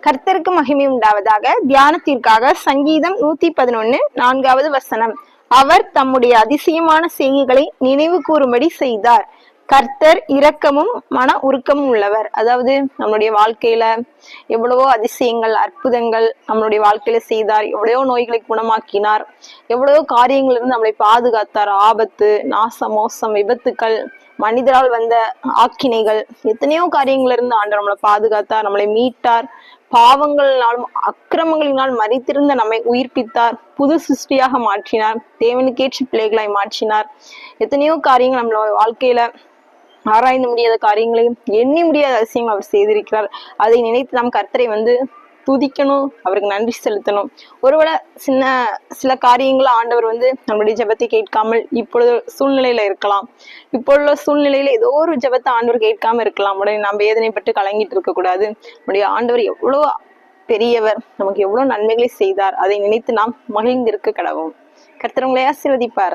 கர்த்தருக்கு மகிமை உண்டாவதாக. தியானத்திற்காக சங்கீதம் 111 4வது வசனம். அவர் தம்முடைய அதிசயமான செய்கைகளை நினைவு கூறும்படி செய்தார். கர்த்தர் இரக்கமும் மன உருக்கமும் உள்ளவர். அதாவது நம்மளுடைய வாழ்க்கையில எவ்வளவோ அதிசயங்கள் அற்புதங்கள் நம்மளுடைய வாழ்க்கையில செய்தார். எவ்வளவோ நோய்களை குணமாக்கினார். எவ்வளவோ காரியங்கள் இருந்து நம்மளை பாதுகாத்தார். ஆபத்து, நாசம், மோசம், விபத்துக்கள், மனிதரால் வந்த ஆக்கினைகள், எத்தனையோ காரியங்கள் இருந்து ஆண்டவர் நம்மளை பாதுகாத்தார். நம்மளை மீட்டார். பாவங்களினாலும் அக்கிரமங்களினால் மரித்திருந்த நம்மை உயிர்ப்பித்தார். புது சிருஷ்டியாக மாற்றினார். தேவனுக்கேற்ற பிள்ளைகளாய் மாற்றினார். எத்தனையோ காரியங்கள் நம்மளோட வாழ்க்கையில ஆராய்ந்து முடியாத காரியங்களையும் எண்ணி முடியாத அதிசயங்கள் அவர் செய்திருக்கிறார். அதை நினைத்து நாம் கர்த்தரை துதிக்கணும், அவருக்கு நன்றி செலுத்தணும். ஒருவேளை சில காரியங்கள ஆண்டவர் நம்மளுடைய ஜெபத்தை கேட்காமல் இப்பொழுது சூழ்நிலையில இருக்கலாம். இப்பொழுது சூழ்நிலையில ஏதோ ஒரு ஜெபத்தை ஆண்டவர் கேட்காம இருக்கலாம். உடனே நாம் வேதனைப்பட்டு கலங்கிட்டு இருக்க கூடாது. நம்முடைய ஆண்டவர் எவ்வளவு பெரியவர், நமக்கு எவ்வளவு நன்மைகளை செய்தார், அதை நினைத்து நாம் மகிழ்ந்திருக்க கடவோம். கர்த்தர் உங்களை ஆசீர்வதிப்பார்.